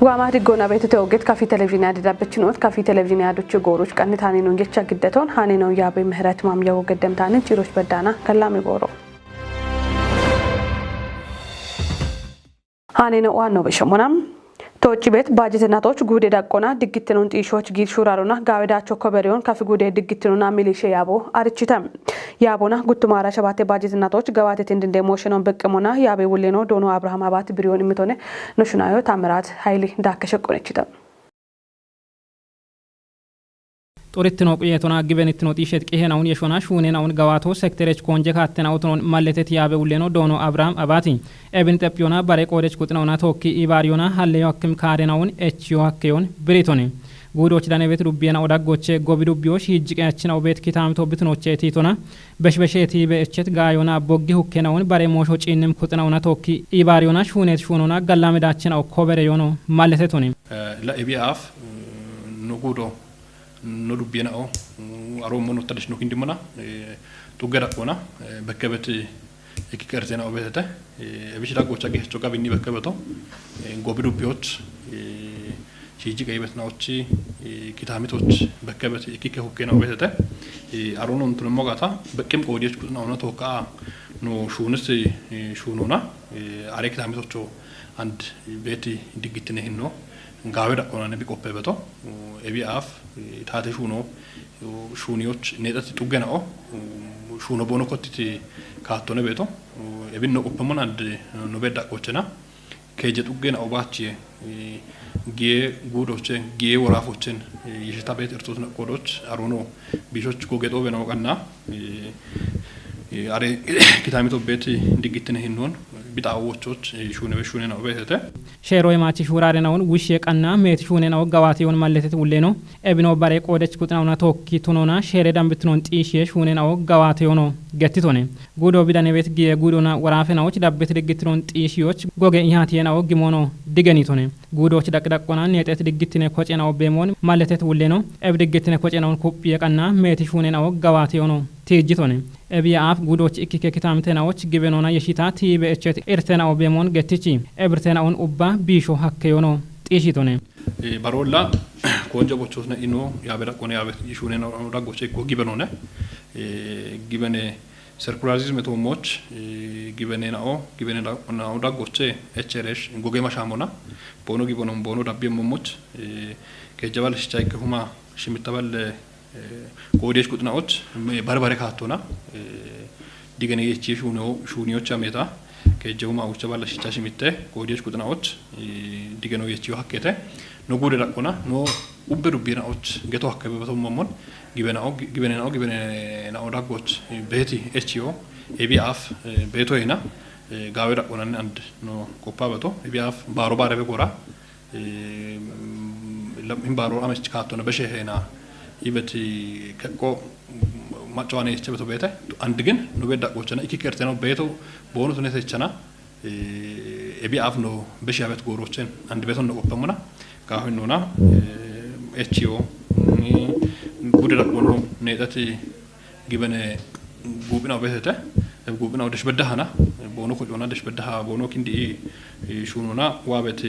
وامهد گونا بیت توگت کافی تلویزیونی دیده بچنوت کافی تلویزیونی داشت گوروش کنی تانی نونگی چه گدتون هانی نو یا به مهرت مام یا وقدم تانی چیروش بدانا کلامی بورو هانی نو آنو بشمونم توچی بیت باجت ناتوچ گوده دکونا دیگتنون تیشوچ گیر شورارونا گاویدا چوکبریون کافی گوده دیگتنونا میلیشه یابو آرچیتم یابونا گوتو مارا شبات باجت ناتوچ گوات تندنده موشنون بکمونا یابی ولینو دونو ابراهام آبات بریون میتونه نشونایو تامرات هایلی داکش کنیچیتم ጦሪትኖ ቆየቶና ግበንትኖ ጢሸት ቀሄናውን የሾና ሹኔናውን ገዋቶ ሴክተሬች ኮንጀ ካተናውቶን ማለተት ያበ ውሌኖ ዶኖ አብራም አባቲ ኤብን ጠጵዮና ባሬ ቆደች ቁጥናውና ቶኪ ኢባሪዮና ሀለዮ አክም ካሬናውን ኤችዮ አከዮን ብሪቶኒ ጉዶች ዳኔ ቤት ዱቢያና ወዳጎቼ ጎቢዱቢዮሽ ይጅቀያችናው ቤት ኪታምቶ ብትኖቼ ቲቶና በሽበሸቲ በእቸት ጋዮና ቦጊ ሁከናውን ባሬ ሞሾ ጪንም ቁጥናውና ቶኪ ኢባሪዮና ሹኔት ሹኖና ጋላሜዳችናው ኮበሬዮኖ ማለተቶኒ ለኢቢአፍ ኑጉዶ no dubbiena o aromo no tadish no kindimana tugera kona bekkebet ekikertena obetete ebishira gocha gecho gabini bekkebeto gobi dubbiot chiji gaibet naochi kitamitoch bekkebet ekike hokkena obetete arono ntun mogata bekkem qodiyech kutna ona toka no shunis shunona are kitamitocho and beti digitine hinno ጋወዳ ቆናነ ቢቆፈበቶ ኤቢአፍ ታቴ ሹኖ ሹኒዮች ነጠት ጡገናኦ ሹኖ ቦኖ ኮቲቲ ካቶነ ቤቶ ኤቢኖ ቆፈሞን አንድ ኖቤዳ ቆቸና ከጀ ጡገናኦ ባቺ ጌ ጉዶች ጌ ወራፎችን የሽታ ቤት እርቶት ነቆዶች አሮኖ ቢሾች ጎገጦ በነው ቀና አሬ ኪታሚቶ ቤት እንዲግትነ ሂኖን ቢጣዎቾች ሹኔ ነው በተተ ሼሮይ ማቺ ሹራሬናውን ውሽ የቀና ሜት ሹኔናው ጋዋቲውን ማለተት ውሌ ነው ኤብኖ ባሬ ቆደች ቁጥናውና ቶኪ ቱኖና ሼሬ ዳምብትኖን ጢሽ ሹኔናው ጋዋቲዮ ነው ገቲቶኔ ጉዶ ቢዳኔ ቤት ጊ ጉዶና ወራፈናዎች ዳበት ድግትኖን ጢሽዮች ጎገ ኢሃቲየናው ግሞኖ ድገኒቶኔ ጉዶች ዳቅዳቆና ነጠት ድግትኔ ኮጨናው በሞን ማለተት ውሌ ነው ኤብ ድግትኔ ኮጨናውን ኩፕ የቀና ሜት ሹኔናው ጋዋቲዮ ነው ቴጅቶኔ ኤቢአፍ ጉዶች ኢኪኬ ኪታምተናዎች ግበኖና የሺታ ቲበእቸት ኤርተናው በሞን ገቲቺ ኤብርተናውን ኡባ ቢሾ ሀከዮ ነው ጢሽቶኔ ባሮላ ኮንጆ ቦቾስነ ኢኖ ያበዳ ቆነ ያበት ይሹኔ ነው ዳጎቼ ጎጊበኖነ ጊበኔ ሰርኩላሪዝም ቶሞች ጊበኔ ነው ዳጎቼ ኤችሬሽ ጎጌማ ሻሞና ቦኖ ጊቦኖም ቦኖ ዳቢየሞች ከጀባል ሽቻይ ከሁማ ሽሚታባል ኮዴሽ ቁጥናዎች ባርባሬ ካቶና ዲገኔ የቺ ሹኒዮች አሜታ ከጀውማ ውጭ ባለ ሽቻሽ ሚተ ኮዴሽ ቁጥናዎች ዲገኔ የቺ ሀከተ ነው ጉደ ዳቆና ነው ኡበዱ ቢራዎች ገቶ ሀከበ በተሞሞን ጊበናው ዳጎች ቤቲ ኤችዮ ኤቢአፍ ቤቶይና ጋዌ ዳቆና አንድ ነው ኮፓ በቶ ኤቢአፍ ባሮ ባረበ ጎራ ለምን ባሮ አመች ካቶና በሸሄና ይበት ከቆ ማጫዋኔ ቸበቶ ቤተ አንድ ግን ነው ቤዳ ቆቸና ኢኪከርተ ነው ቤቶ ቦኑት ነው ተቸና ኤቢአፍ ነው በሻበት ጎሮችን አንድ ቤቶ ነው ቆፈሙና ካሁን ነውና ኤችዮ ጉደዳ ቆኖ ነጠት ግበነ ጉብና ቤተተ ጉብና ወደሽ በዳሃና ቦኖ ኮጆና ደሽ በዳሃ ቦኖ ኪንዲ ሹኑና ዋበት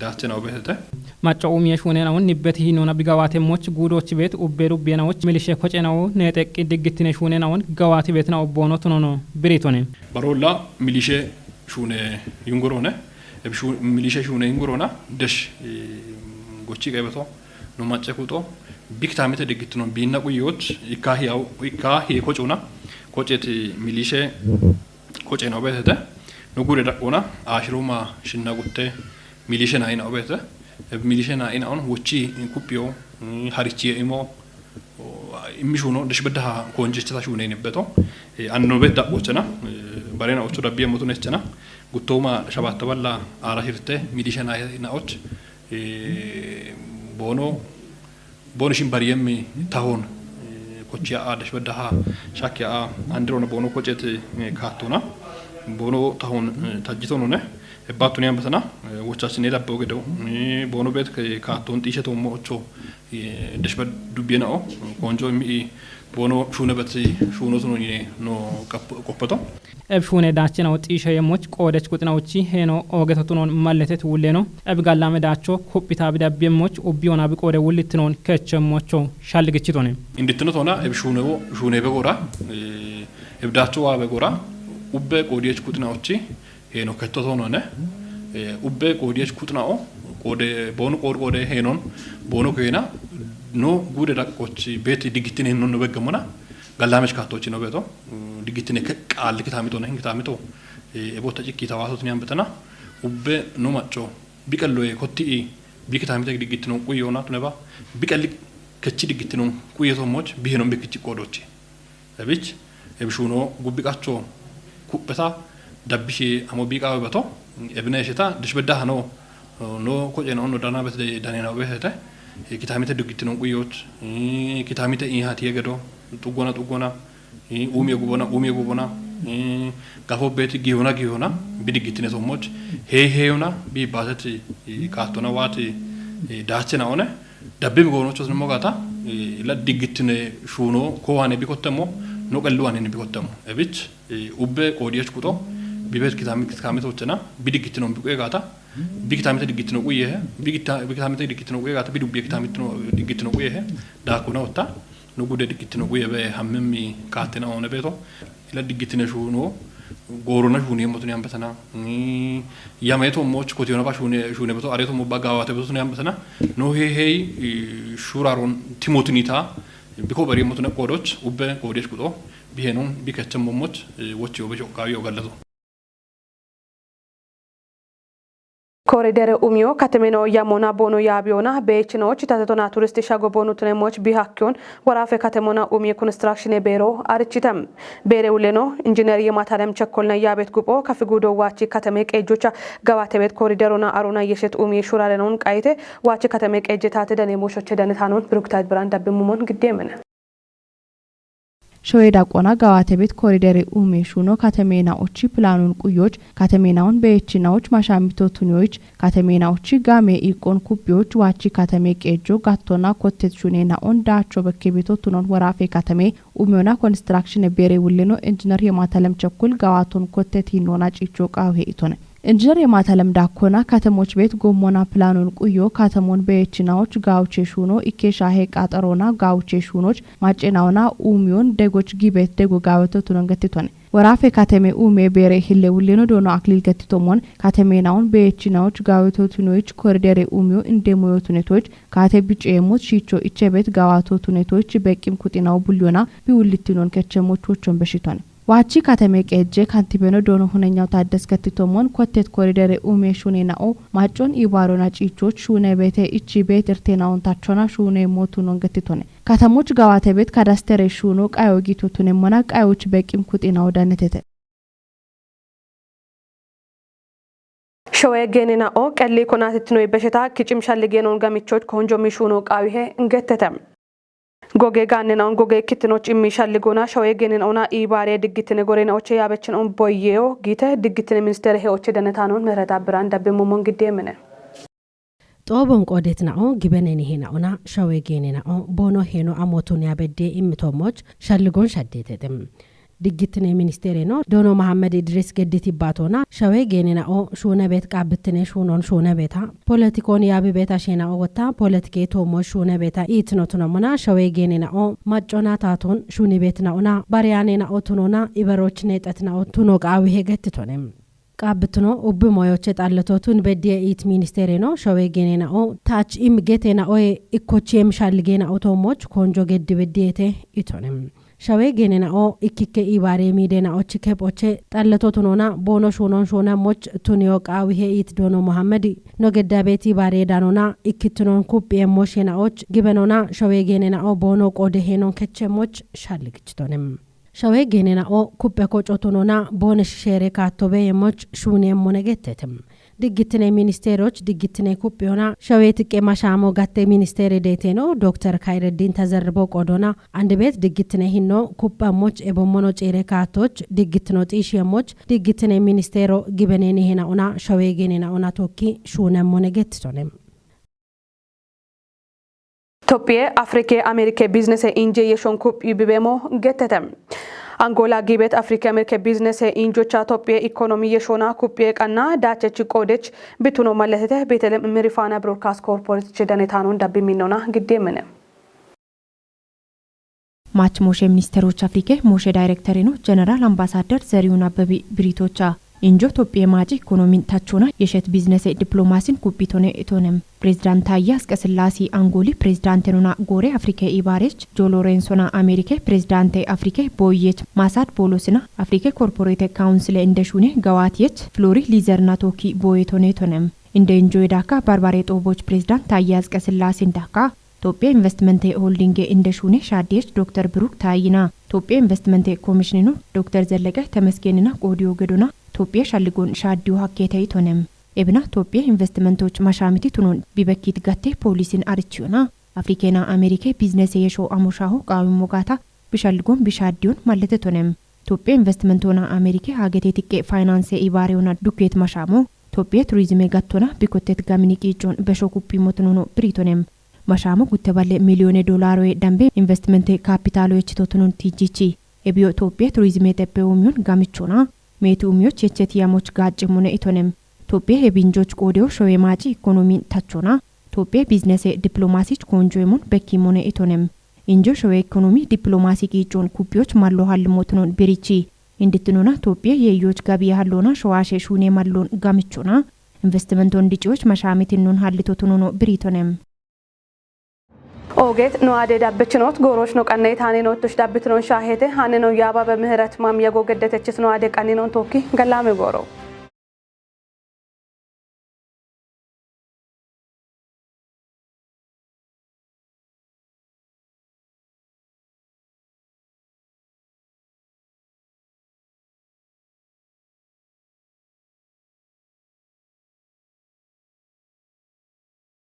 ዳቸናው ቤተተ ማጫውም የሹኔናውን ንበት ሂኖና ቢጋዋቴሞች ጉዶች ቤት ኡቤሩ ቤናዎች ሚሊሼ ኮጨናው ነጠቂ ድግትኔ ሹኔናውን ጋዋቲ ቤትና ኦቦኖ ቶኖ ብሪቶኔ ባሮላ ሚሊሼ ሹኔ ይንጎሮነ ሚሊሼ ሹኔ ይንጎሮና ደሽ ጎቺ ገበቶ ነው ማጨቁጦ ቢክታሚተ ድግትኖ ቢናቁዮች ይካሂ ኮጮና ኮጨት ሚሊሼ ኮጨናው ቤተተ ነው ጉደ ዳቆና አሽሩማ ሽናጉቴ ሚሊሼ ናይና ቤተ ሚሊሽና ኢናውን ወቺ ኩፒዮ ሀሪቺ ኢሞ ኢሚሹኖ ደሽበዳ ኮንጀችታ ሹኔ ነበቶ አንኖ ቤት ዳቆቸና ባሬና ኦቹ ዳቢየ ሞቱ ነችና ጉቶማ ሸባት ባላ አራሂርተ ሚሊሽና ኢናዎች ቦኖሽን ባሪየም ታሆን ኮቺያ ደሽበዳ ሻኪያ አንድሮነ ቦኖ ኮጨት ካቶና ቦኖ ታሆን ታጅቶ ነው ነ ባቱኒያን በተና ወቻችን የዳበው ገደው ቦኖ ቤት ካቶን ጢሸቶ ሞቾ ደሽበ ዱቢናኦ ኮንጆ ሚ ቦኖ ሹነበቲ ሹኖቱ ነው ቆፈቶ eb shune daachina xiisha yemoch qoodech qutnawchi heno ogetotunon malletet wulleno eb gallame daacho kuppita bidabyemoch ubbiona bi qoode wullitnon kechemocho shalligichitone inditno tona eb shunebe gora eb daacho wa be gora ubbe qoodech qutnawchi heno kettotono ne ubbe qoodech qutnao qoode bono qoode henon bono kena no gude dakochi beti digitine non no begamona gallaamesh kaattochi no beto digitine qaal kitamito ne kitamito ebota cikki tawaasot ni ambetana ubbe no macho biqallo e kotti bi kitamite digitino quyona tuneba biqalli kechi digitino kuyeto moch biheno bekichi qodochi ebich ebshuno gubbiqacho kubbeta dabbishi amo biqa beto ebne sheta dishbeda no no kojeno no dana bet danena behete kitamite digitino quyot kitamite ihati yegedo tugona umiye gubona gafo beti gihona bidigitine somoch heyona bi basati kaatona wati daachena one dabbe gono chos nimo gata la digitine shuno ko wane bikottamo no qallu wane bikottamo ebich ubbe qodiyech kuto bibet kitamite ochena bidigitino biqe gata bigitamite digitino kuye bigitamite digitino kuye gata bidubbe kitamite digitino kuye da kuna otta no gude digitino kuye be hammemi kaatena one beto ila digitine shuno gorona shuni motuni ambasana yameto moch kotiona ba shune beto areto mo bagawate beto ne ambasana no hey shuraron timotunita biko bari motuna qodoch ubbe qodesh kuto bihenon bikachem moch wochi obe shokawi ogalato ኮሪደር ኡሚዮ ከተሜኖ ያሞና ቦኖ ያቢዮና በኤችኖች ታተቶና ቱሪስት ሻጎቦኑ ተነሞች ቢሃኪዮን ወራፈ ከተሞና ኡሚ ኮንስትራክሽን ቤሮ አርቺተም ቤሬው ለኖ ኢንጂነር የማታለም ቸኮልና ያቤት ጉቦ ከፍጉዶ ዋቺ ከተሜ ቀጆቻ ገባተ ቤት ኮሪደሩና አሮና የሸት ኡሚ ሹራለኖን ቃይቴ ዋቺ ከተሜ ቀጀታት ደኔሞሾች ደነታኖን ብሩክታት ብራንድ አብሙሞን ግዴመነ ሾይዳ ቆና ጋዋተ ቤት ኮሪደር ኡሜሹኖ ከተሜናዎች ፕላኑን ቁዮች ከተሜናውን በኤችናዎች ማሻሚቶ ቱኒዎች ከተሜናዎች ጋሜ ኢቆን ኩፒዎች ዋቺ ከተሜ ቀጆ ጋቶና ኮቴት ሹኔና ኦንዳቾ በከቤቶ ቱኖን ወራፌ ከተሜ ኡሚዮና ኮንስትራክሽን ቤሬ ውልኖ ኢንጂነር የማታለም ቸኩል ጋዋቶን ኮቴት ይኖና ጪቾ ቃው ሄይቶነ ኢንጂነር የማታለም ዳኮና ከተሞች ቤት ጎሞና ፕላኑን ቁዮ ከተሞን በኤችናዎች ጋውቼ ሹኖ ኢኬሻሄ ቃጠሮና ጋውቼ ሹኖች ማጨናውና ኡሚዮን ደጎች ጊቤት ደጎ ጋወቶ ቱነንገትቶነ ወራፌ ከተሜ ኡሜ ቤሬ ሂሌ ውሌኖ ዶኖ አክሊል ገትቶሞን ከተሜናውን በኤችናዎች ጋወቶ ቱኖች ኮሪደር ኡሚዮ እንደሞዮ ቱኔቶች ካቴብጭ የሞት ሺቾ ኢቸቤት ጋዋቶ ቱኔቶች በቂም ኩጢናው ቡሊዮና ቢውልቲኖን ከቸሞች ወቾን በሽቶነ ዋቺ ከተሜ ቀጀ ካንቲቤኖ ዶኖ ሁነኛው ታደስ ከትቶሞን ኮቴት ኮሪደር ኡሜ ሹኔናኦ ማጮን ኢባሮና ጪቾች ሹኔ ቤቴ ኢቺ ቤት እርቴናውን ታቾና ሹኔ ሞቱኖን ገትቶነ ከተሞች ጋዋተ ቤት ካዳስተረ ሹኖ ቃዮጊቶ ቱኔሞና ቃዮች በቂም ኩጢናው ዳነተተ ሾዌ ገኔናኦ ቀሌ ኮናትት ነው በሽታ ክጭም ሻልጌኖን ጋሚቾች ኮንጆ ሚሹኖ ቃዊሄ እንገተተም ጎጌ ጋነናውን ጎጌ ክትኖች የሚሻልጎና ሾዌ ገኔናውና ኢባሬ ድግትነ ጎሬናዎች ያበችነውን ቦየዮ ጊተ ድግትነ ሚኒስተር ሄዎች ደነታኖን ምህረት አብራን ዳብሙሞን ግዴመነ ጦቦን ቆዴትናኦ ግበነን ሄናውና ሾዌ ገኔናኦ ቦኖ ሄኖ አሞቱን ያበዴ ኢምቶሞች ሻልጎን ሻዴተም ድግትነ ሚኒስቴር ነው ዶኖ መሐመድ ኢድሪስ ገዲት ይባቶና ሸዌ ገኔናኦ ሹነ ቤት ቃብትነ ሹኖን ሹነ ቤታ ፖለቲኮን ያብ ቤታ ሼናኦ ወታ ፖለቲኬ ቶሞ ሹነ ቤታ ኢትኖትኖና ሸዌ ገኔናኦ ማጮና ታቶን ሹኒ ቤትናኡና ባሪያኔናኦ ቱኖና ኢበሮች ነጠትናኦ ቱኖ ቃዊ ሄገትቶነም ቃብትኖ ኡብ ሞዮች ጣለቶቱን በዲየ ኢት ሚኒስቴር ነው ሸዌ ገኔናኦ ታች ኢምጌቴናኦ ኢኮቺም ሻልጌናኦ ቶሞች ኮንጆ ገዲ በዲየቴ ኢቶነም ሸዌ ገኔናኦ ኢኪኬ ኢባሬ ሚዴናዎች ከፖቼ ጣለቶቱኖና ቦኖ ሹኖን ሹነሞች ቱኒዮ ቃዊሄ ኢት ዶኖ መሐመድ ኖገዳ ቤት ኢባሬ ዳኖና ኢኪትኖን ኩፕ የሞሽናዎች ግበኖና ሸዌ ገኔናኦ ቦኖ ቆደ ሄኖን ከቸሞች ሻልግችቶንም ሸዌ ገኔናኦ ኩፕ ኮጮቱኖና ቦነሽ ሼሬ ካቶበ የሞች ሹኔም ሞነገተተም ድግትነ ሚኒስቴሮች ድግትነ ኩፕዮና ሸዌት ቀማሻሞ ጋቴ ሚኒስቴር ዴቴኖ ዶክተር ካይረዲን ተዘርቦ ቆዶና አንድ ቤት ድግትነ ሂኖ ኩጳሞች ኤቦሞኖ ጬሬ ካቶች ድግትኖ ጢሽየሞች ድግትነ ሚኒስቴሮ ግበኔን ሄናኡና ሸዌ ገኔናኡና ቶኪ ሹነም ሞነገትቶነም ኢትዮጵያ አፍሪካ አሜሪካ ቢዝነስ ኢንጄ የሾንኩፕ ይብቤሞ ገተተም አንጎላ ጊቤት አፍሪካ አሜሪካ ቢዝነስ ኢንጆቻ ኢትዮጵያ ኢኮኖሚ የሾና ኩፕዬ ቀና ዳቸች ቆደች ብቱኖ መለተተ ቤተለም ምሪፋና ብሮድካስት ኮርፖሬት ቸደኔታኖ እንዳብሚኖና ግዴመነ ማች ሞሼ ሚኒስትሮች አፍሪካ ሞሼ ዳይሬክተር ነው ጀነራል አምባሳደር ዘሪሁን አበቢ ብሪቶቻ ኢንጆ ኢትዮጵያ ማጂ ኢኮኖሚን ታቾና የሸት ቢዝነስ ዲፕሎማሲን ኩቢቶኔ ኢቶነም ፕሬዝዳንት ታዬ አጽቀሥላሴ አንጎሊ ፕሬዝዳንትኑና ጎሬ አፍሪካ ኢባሬች ጆሎሬንሶና አሜሪካ ፕሬዝዳንት አፍሪካ ቦየች ማሳድ ቦሎስና አፍሪካ ኮርፖሬት ካውንስል እንደሹኔ ገዋቲየች ፍሎሪ ሊዘርና ቶኪ ቦየቶኔ ኢቶነም እንደ ኢንጆ ዳካ ባርባሬ ጦቦች ፕሬዝዳንት ታዬ አጽቀሥላሴ እንዳካ ኢትዮጵያ ኢንቨስትመንት ሆልዲንግ እንደሹኔ ሻዲየች ዶክተር ብሩክ ታይና ኢትዮጵያ ኢንቨስትመንት ኮሚሽነሩ ዶክተር ዘለቀ ተመስገንና ቆዲዮ ገዶና ኢትዮጵያ ሻልጎን ሻዲዮ ሀኬታይ ቶነም ኤብና ኢትዮጵያ ኢንቨስትመንቶች ማሻሚቲ ቱኖን ቢበኪት ጋቴ ፖሊሲን አርቺዮና አፍሪካና አሜሪካ ቢዝነስ የሾ አሞሻሁ ቃዊ ሞጋታ ቢሻልጎን ቢሻዲዮን ማለት ቶነም ኢትዮጵያ ኢንቨስትመንቶና አሜሪካ ሀገቴ ቲኬ ፋይናንስ ኢባሬውና ዱኬት ማሻሞ ኢትዮጵያ ቱሪዝም ጋቶና ቢኮቴት ጋሚኒቂ ጆን በሾኩፒ ሞትኖ ብሪቶነም ማሻሞ ጉተባለ ሚሊዮን ዶላር ደንቤ ኢንቨስትመንት ካፒታሎች ቶቱኑን ቲጂቺ ኤቢዮ ኢትዮጵያ ቱሪዝም የጠበውሚውን ጋምቾና ሜቱሚዮች የቸቲያሞች ጋጭሙነ ኢቶነም ኢትዮጵያ የቢንጆች ቆዴው ሾዌ ማጂ ኢኮኖሚን ታቾና ኢትዮጵያ ቢዝነስ ዲፕሎማሲች ኮንጆሙን በኪሙነ ኢቶነም ኢንጆ ሾዌ ኢኮኖሚ ዲፕሎማሲ ቂጮን ኩፒዎች ማሎሃል ሞትኖን ብሪቺ እንድትኖና ኢትዮጵያ የዮች ጋቢ ያህሎና ሾዋሼ ሹኔ ማሎን ጋምቾና ኢንቨስትመንቶን ዲጪዎች ማሻሚትኑን ሀልቶቱኖ ብሪቶነም ኦጌት ነው አደ ዳብችኖት ጎሮች ነው ቀነይ ታኔ ነው ተሽ ዳብትኖን ሻሄተ ሃኔ ነው ያባ በምህረት ማም ያጎገደተችስ ነው አደ ቀኔ ነው ቶኪ ገላሜ ጎሮ